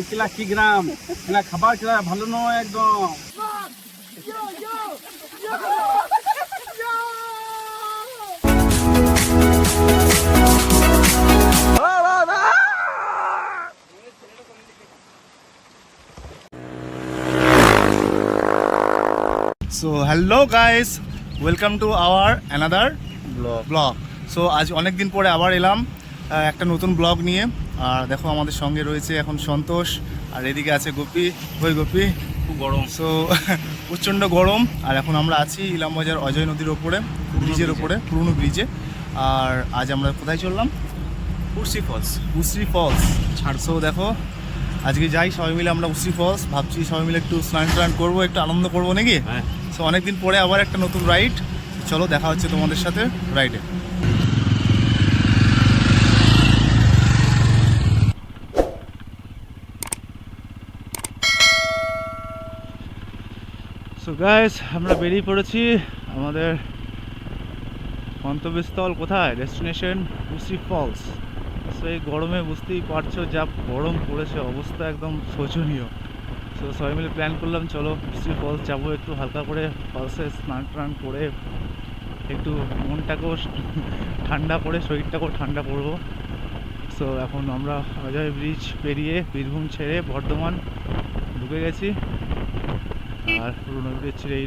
একলা কি গ্রাম না খাবার খেলা ভালো নয় একদম। So hello guys, welcome to our another blog. So আজ অনেক দিন পরে আবার এলাম একটা নতুন ব্লগ নিয়ে। আর দেখো আমাদের সঙ্গে রয়েছে এখন সন্তোষ, আর এদিকে আছে গোপী। ওই গোপী, খুব গরম। সো প্রচণ্ড গরম। আর এখন আমরা আছি ইলামবাজার অজয় নদীর ওপরে, ব্রিজের ওপরে, পুরনো ব্রিজে। আর আজ আমরা কোথায় চললাম? উর্সি ফলস। উসরি ফলস ছাড়। সো দেখো আজকে যাই সবাই মিলে আমরা উসরি ফলস, ভাবছি সবাই মিলে একটু স্নান টান করবো, একটু আনন্দ করবো নাকি। সো অনেকদিন পরে আবার একটা নতুন রাইড। চলো দেখা হচ্ছে তোমাদের সাথে রাইডে। সো গাইস, আমরা বেরিয়ে পড়েছি। আমাদের গন্তব্যস্থল কোথায়? Destination উসরি false. সো এই গরমে বুঝতেই পারছো যা গরম পড়েছে, অবস্থা একদম শোচনীয়। সো সবাই মিলে প্ল্যান করলাম চলো উসরি ফলস যাবো, একটু হালকা করে ফলসে স্নান টান করে একটু মনটাকেও ঠান্ডা করে শরীরটাকেও ঠান্ডা করবো। সো এখন আমরা অজয় ব্রিজ পেরিয়ে বীরভূম ছেড়ে বর্ধমান ঢুকে গেছি, আর পুরোনো ব্রিজ ছেড়ে এই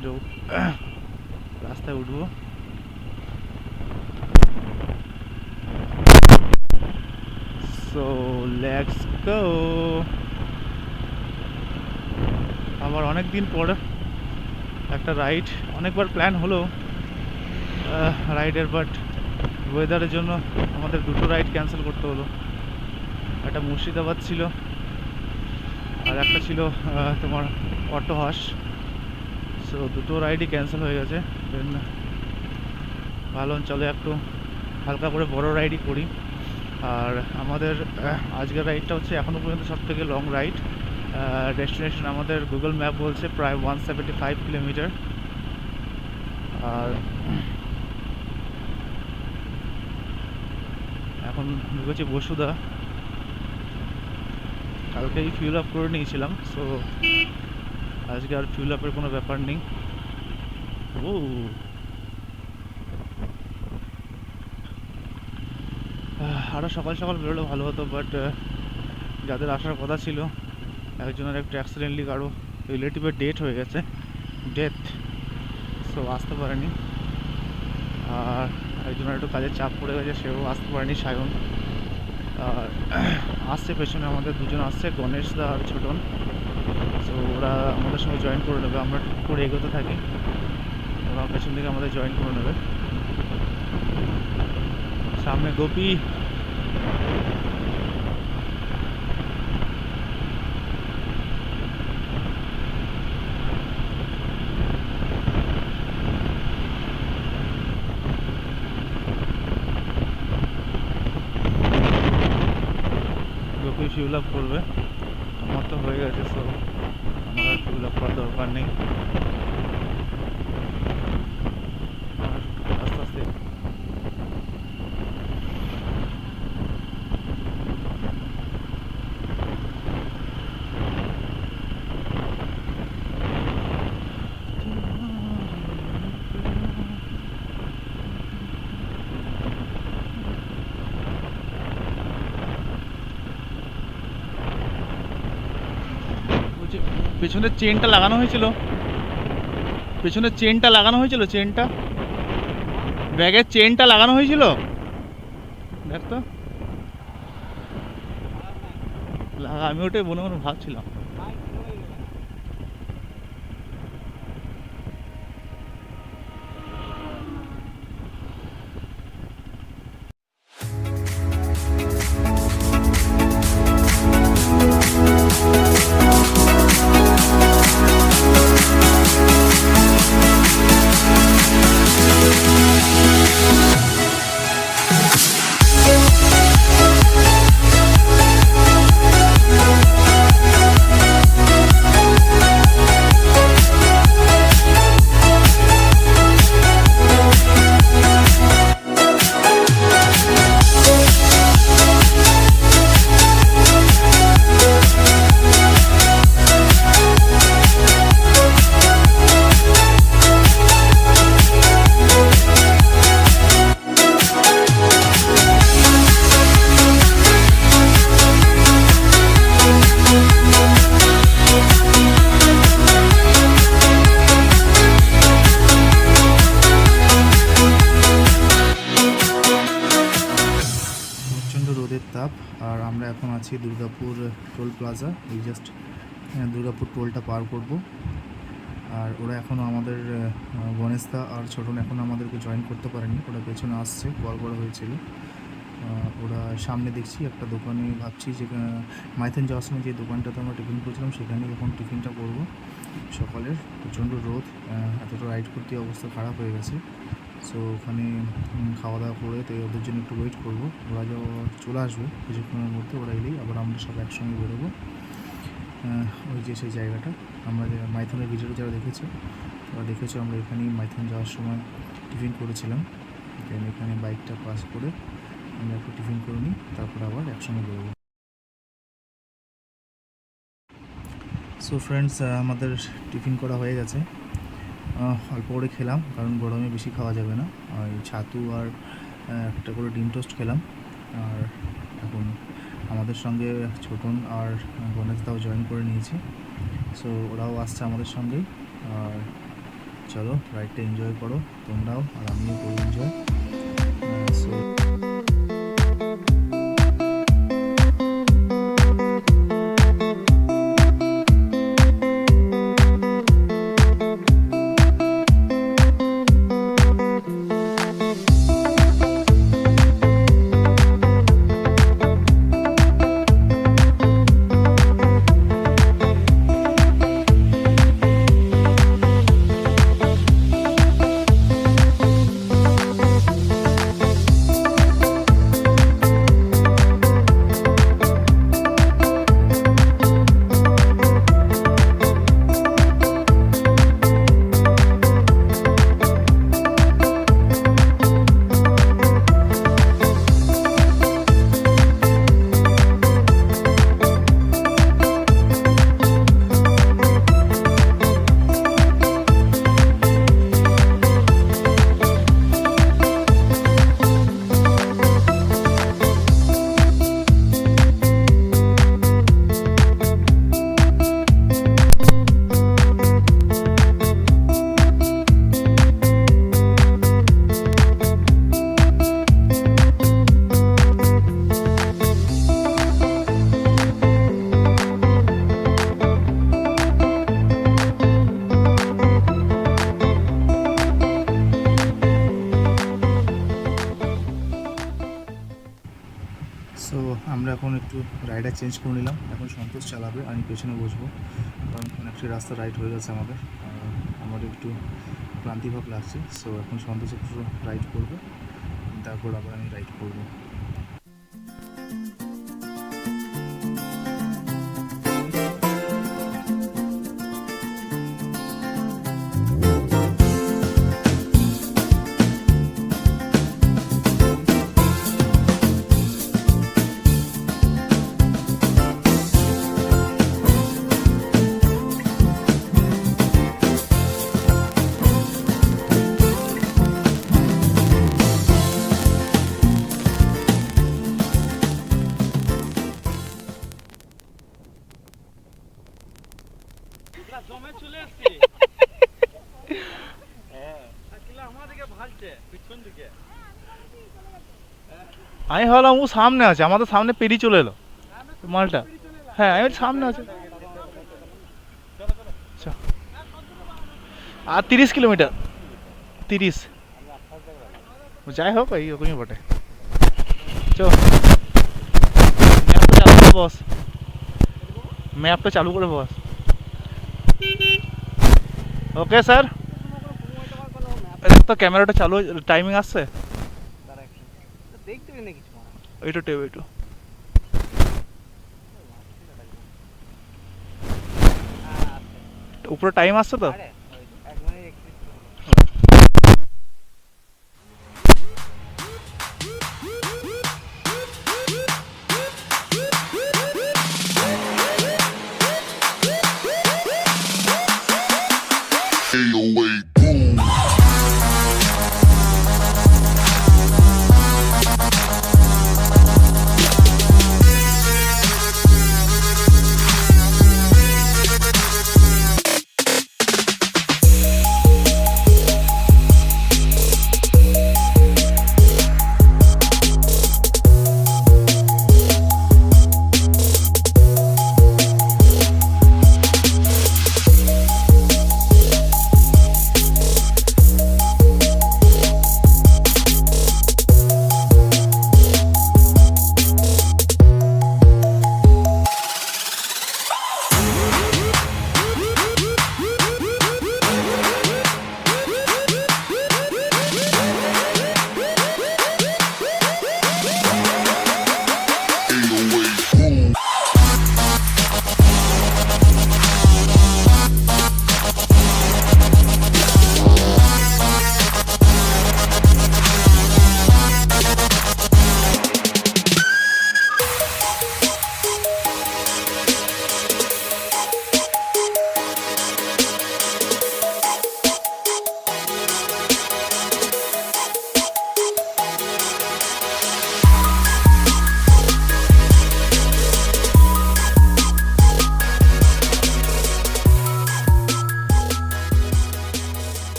রাস্তায় উঠবো। So let's go. আবার অনেক দিন পর একটা রাইড, অনেকবার প্ল্যান হলো রাইডের, বাট ওয়েদারের জন্য আমাদের দুটো রাইড ক্যান্সেল করতে হলো। একটা মুর্শিদাবাদ ছিল আর একটা ছিল তোমার অট্টহাস। সো দুটো রাইডই ক্যান্সেল হয়ে গেছে। দেন ভালো চলে একটু হালকা করে বড় রাইডই করি। আর আমাদের আজকের রাইডটা হচ্ছে এখনও পর্যন্ত সবথেকে লং রাইড। ডেস্টিনেশন আমাদের গুগল ম্যাপ বলছে প্রায় 175 কিলোমিটার। আর এখন ঢুকেছি বসুধা। কালকেই ফিউল আপ করে নিয়েছিলাম, সো আজকে আর ফিউল আপের কোনো ব্যাপার নেই। ও আরও সকাল সকাল বেরোলে ভালো হতো, বাট যাদের আসার কথা ছিল একজনের একটু অ্যাক্সিডেন্টলি কারো রিলেটিভের ডেথ হয়ে গেছে, সো আসতে পারেনি। আর একজনের একটু কাজের চাপ পড়ে গেছে, সেও আসতে পারেনি, সায়ন। আর আসছে পেছনে আমাদের দুজন আসছে, গণেশ দা আর ছোটন। সো ওরা আমাদের সঙ্গে জয়েন করে নেবে, আমরা ঠিক করে এগোতে থাকি, ওরা পেছন থেকে আমাদের জয়েন করে নেবে। সামনে গোপী, ফিউল আপ করবে। আমার তো হয়ে গেছে, সো আমার আর ফিউল আপ করার দরকার নেই। আস্তে আস্তে পেছনের চেনটা লাগানো হয়েছিল, পেছনের চেনটা লাগানো হয়েছিল, চেনটা ব্যাগের চেনটা লাগানো হয়েছিল, দেখ তো লাগা। আমি ওটাই মনে মনে ভাবছিলাম। এখন আছি দুর্গাপুর টোল প্লাজা। এই জাস্ট দুর্গাপুর টোলটা পার করব। আর ওরা এখনও আমাদের গণেশদা আর ছোটন এখনও আমাদেরকে জয়েন করতে পারেনি, ওরা পেছনে আসছে, কল করা হয়েছিল। ওরা সামনে দেখছি একটা দোকানে, ভাবছি যে মাইথন যাওয়ার সময় যে দোকানটাতে আমরা টিফিন করেছিলাম সেখানে এখন টিফিনটা করব। সকালের প্রচণ্ড রোদ, এতটা রাইড করতে অবস্থা খারাপ হয়ে গেছে। সো ওখানে খাওয়া দাওয়া করে তো ওদের জন্য একটু ওয়েট করবো। ওরা চলে আসবে কিছুক্ষণের মধ্যে, ওরা এলেই আবার আমরা সব একসঙ্গে বেরোবো। ওই যে সেই জায়গাটা আমরা মাইথনের ভিডিওটা যারা দেখেছে তারা দেখেছো, আমরা এখানেই মাইথন যাওয়ার সময় টিফিন করেছিলাম। দেন এখানে বাইকটা পাস করে আমরা একটু টিফিন করে নিই, তারপর আবার একসঙ্গে বেরোবো। সো ফ্রেন্ডস, আমাদের টিফিন করা হয়ে গেছে। অল্প করে খেলাম কারণ গরমে বেশি খাওয়া যাবে না। আর ছাতু আর একটা করে ডিম টোস্ট খেলাম। আর এখন আমাদের সঙ্গে ছোটন আর গণেশদাও জয়েন করে নিয়েছে। সো ওরাও আসছে আমাদের সঙ্গেই। আর চলো রাইডটা এনজয় করো তোমরাও, আর আমিও করি এনজয়। সো আমরা এখন একটু রাইডার চেঞ্জ করে নিলাম। এখন সন্তোষ চালাবে, আমি পেছনে বসবো, কারণ অনেকটা রাস্তা রাইড হয়ে গেছে আমাদের। আমার একটু ক্লান্তিভাব লাগছে। সো এখন সন্তোষ একটু রাইড করবে, তারপর আবার আমি রাইড করবো। জমে চলে আসছে, আমাদেরকে ভালছে পিছন দিকে। আমি ভাবলাম ও সামনে আছে, আমাদের সামনে পেরিয়ে চলে এলো মালটা। হ্যাঁ আমি সামনে আছে। আর 30 কিলোমিটার, 30। যাই হোক এই ওরকমই বটে। চো ম্যাপটা চালু করে বস, ম্যাপটা চালু করে বস। ওকে স্যার, তো ক্যামেরাটা চালু, টাইমিং আসছে এইটু টেব এইটু। উপরে টাইম আসছে তো।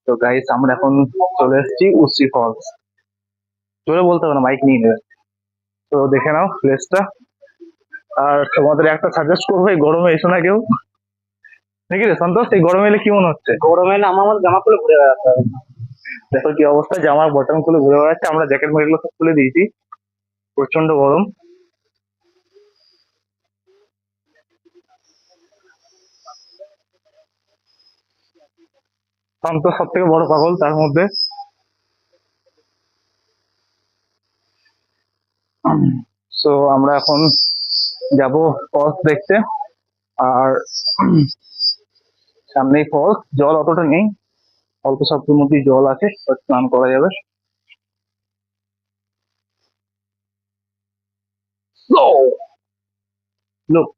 তো গাইস আমরা এখন চলে এসেছি উসি ফলস। জোরে বলতে হবে না, মাইক নিয়ে নেবে। তো দেখে নাও প্লেসটা। আর তোমাদের একটা সাজেস্ট করবো, এই গরমে এসো না কেউ, নাকি রে সন্তোষ? এই গরমে এলে কি মনে হচ্ছে? গরমে না আমার জামা খুলে ঘুরে বেড়াতে হবে। দেখো কি অবস্থা, জামার বটন খুলে ঘুরে বেড়াচ্ছে। আমরা জ্যাকেট ম্যাকেট সব খুলে দিয়েছি, প্রচন্ড গরম। সন্তোষ সব থেকে বড় পাগল তার মধ্যে। সো আমরা এখন যাব ফলস দেখতে। আর সামনেই ফলস, জল অতটা নেই, অল্প স্বল্পের মধ্যেই জল আছে, স্নান করা যাবে। So, look.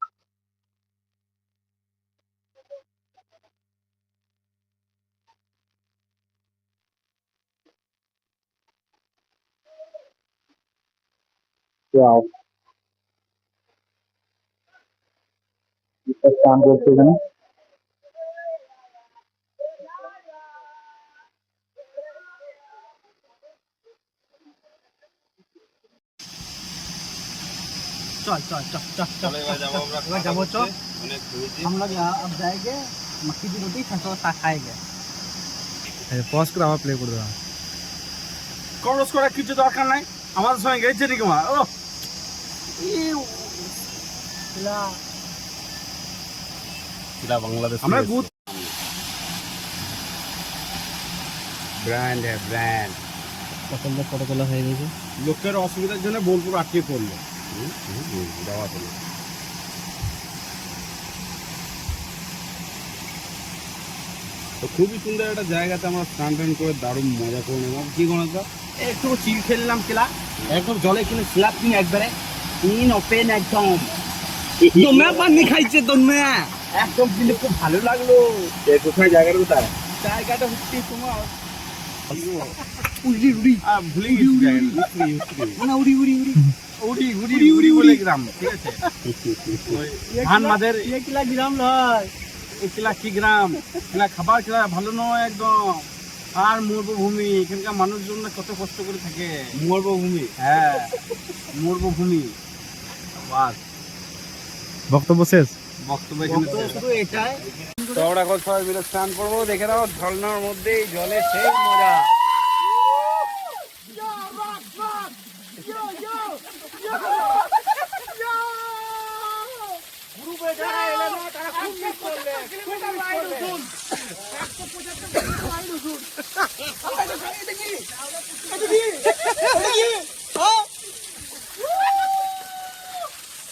Wow. এটা স্নান করছে এখানে। चल चल चल चल चल एबार जाबो चल। हम लोग यहाँ अब जाएंगे मक्की की रोटी सरसों का साग खाएंगे। পজ করে আবার প্লে করে দাও। খরচ করার কিছু দরকার নাই, আমাদের সঙ্গে গেছে নাকি মা? ও বাংলাদেশ আমরা গুড ব্র্যান্ড হ্যাঁ ব্র্যান্ড। পছন্দের ফটো তোলা হয়ে গেছে। লোকের অসুবিধার জন্য বোলপুর আটকে পড়লো। দেওয়া হলো। তো খুবই সুন্দর একটা জায়গাতে আমরা স্নান টান করে দারুণ মজা করে নেব। কি গণত একটু চিল খেললাম খেলা, একদম জলে কিনে স্ল্যাপ কিনে একবারে ইন ওপেন একদম দমে পানি খাইছে দমে একদম, কিন্তু খুব ভালো লাগলো। কোথায় জায়গাটা কোথায়? জায়গাটা হচ্ছে তোমার উড়ি উড়ি ভুলে গেছি মানে উড়ি উড়ি উড়ি উড়ি উড়ি উড়ি বলে গ্রাম, ঠিক আছে? ধান মাদের একলা গ্রাম নয়, একলা কি গ্রাম না, খাবার খেলা ভালো নয় একদম। আর মরুভূমি, এখানকার মানুষজন কত কষ্ট করে থাকে। মরুভূমি, হ্যাঁ মরুভূমি। বাস বক্তব্য শেষ। বক্তব্য এখানে শুধু এটাই। তো আমরা এখন সবাই মিলে স্নান করবো। দেখে নাও ঝর্ণার মধ্যে জলে সেই মজা।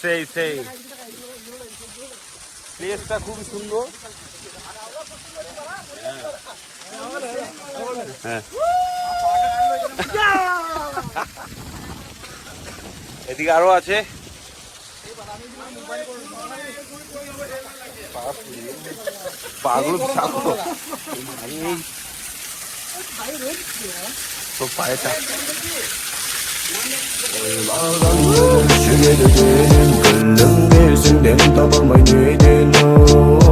সেই সেই প্লেসটা খুবই সুন্দর। হ্যাঁ এদিকে আরো আছে। পাগল ছাগল তো পায়েটা Gönlüm gelsin den tapamay neyden o